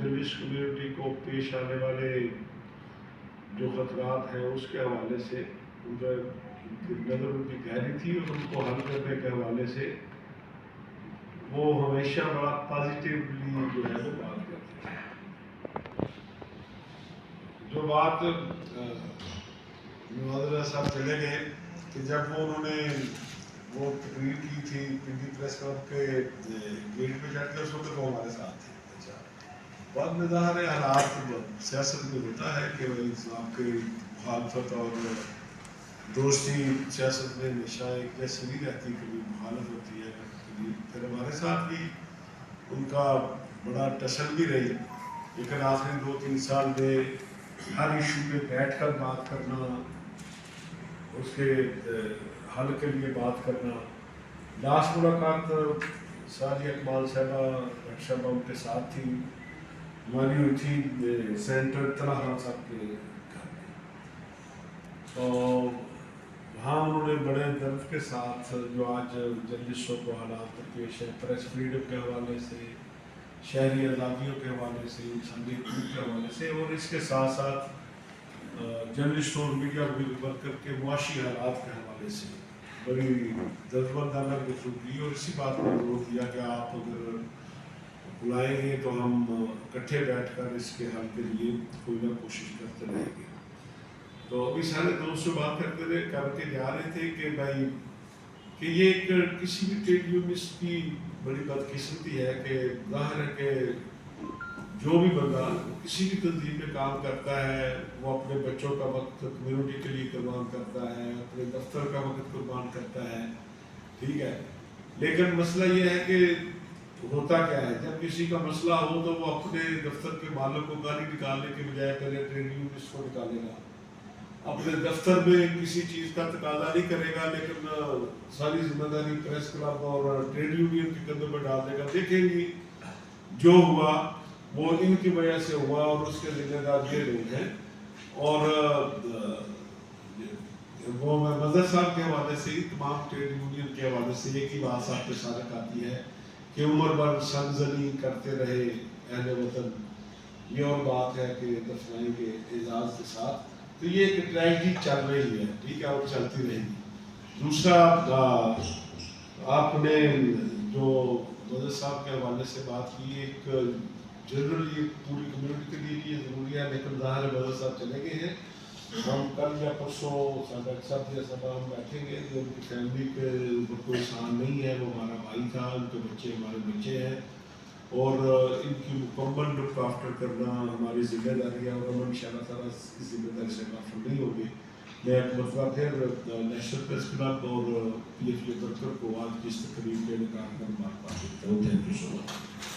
Journalist community کو پیش آنے والے جو خطرات ہیں اس کے حوالے سے ان کا نظر ان کی گہری تھی اور ان کو حل کرنے کے حوالے سے وہ ہمیشہ بڑا پازیٹیولی جو ہے وہ بات کرتے ہیں. جو بات نواز صاحب چلے گئے کہ جب انہوں نے وہ تقریر کی تھی پنڈی پریس کلب کے گیٹ پہ چڑھ کے اس وقت وہ ہمارے ساتھ تھے. اچھا بعد میں ظاہر ہے حالات سیاست میں ہوتا ہے کہ بھائی آپ کی مخالفت اور دوستی سیاست میں ہمیشہ ایک جیسی نہیں رہتی, کبھی مخالف ہوتی ہے کبھی. پھر ہمارے ساتھ بھی ان کا بڑا ٹسل بھی رہی, لیکن آخری 2-3 سال میں ہر ایشو پہ بیٹھ کر بات کرنا, اس کے حل کے لیے بات کرنا. لاسٹ ملاقات سعدیہ اقبال صاحبہ ڈاکٹر صاحبہ ان کے ساتھ تھی, ہماری ہوئی تھی سینٹر طلحہ خان صاحب کے گھر میں. تو وہاں انہوں نے بڑے درد کے ساتھ جو آج جرنلسٹوں کو حالات درپیش ہے پریس فریڈم کے حوالے سے, شہری آزادیوں کے حوالے سے, انسانی حقوق کے حوالے سے, اور اس کے ساتھ ساتھ جرنلسٹ اور میڈیا ورکر کے معاشی حالات کے حوالے سے بڑی جذبہ گفتگو کی, اور اسی بات پر زور دیا کہ آپ اگر بلائیں گے تو ہم اکٹھے بیٹھ کر اس کے حل کے لیے کوئی نہ کوشش کرتے رہیں گے. تو ابھی سارے دوست سے بات کرتے رہے کر کے جا رہے تھے کہ بھائی کہ یہ ایک کسی بھی ٹریڈ یونسٹ کی بڑی بدقسمتی ہے کہ ظاہر ہے کہ جو بھی بندہ کسی بھی تنظیم میں کام کرتا ہے وہ اپنے بچوں کا وقت کمیونٹی کے لیے قربان کرتا ہے, اپنے دفتر کا وقت قربان کرتا ہے, ٹھیک ہے. لیکن مسئلہ یہ ہے کہ ہوتا کیا ہے, جب کسی کا مسئلہ ہو تو وہ اپنے دفتر کے مالک کو گالی نکالنے کے بجائے پہلے ٹریڈ یونسٹ کو نکالے گا. اپنے دفتر میں کسی چیز کا تقاضا نہیں کرے گا, لیکن ساری ذمہ داری پریس کلب اور ٹریڈ یونین کے کندھوں پہ ڈال دے گا. دیکھیں گی جو ہوا وہ ان کی وجہ سے ہوا اور اس کے ذمہ دار یہ لوگ ہیں. اور وہ مظہر صاحب کے حوالے سے ہی تمام ٹریڈ یونین کے حوالے سے ایک ہی بات صاحب کے ساتھ آتی ہے کہ عمر بھر سنگزنی کرتے رہے اہل وطن, یہ اور بات ہے کہ دفنائیں گے اعزاز کے ساتھ. تو یہ ایک ٹریجڈی چل رہی ہے, ٹھیک ہے, اور چلتی رہے گی. دوسرا آپ نے جو مظہر صاحب کے حوالے سے بات کی, ایک جنرلی پوری کمیونٹی کے لیے یہ ضروری ہے, لیکن ظاہر ہے مظہر صاحب چلے گئے ہیں. ہم کل یا پرسوں صاحب ہم بیٹھیں گے. جو ان کی فیملی کے اوپر کوئی احسان نہیں ہے, وہ ہمارا بھائی تھا, ان کے بچے ہمارے بچے ہیں, اور ان کی مکمل لک آفٹر کرنا ہماری ذمہ داری ہے, اور ہم ان شاء اللہ تعالیٰ اس ذمہ داری سے غافل نہیں ہوں گے. میں ایک مرتبہ پھر نیشنل پریس کلب اور پی ایف ورکر کو آج کی اس تقریب کے انعقاد پر بات دیتا ہوں. Thank you so much.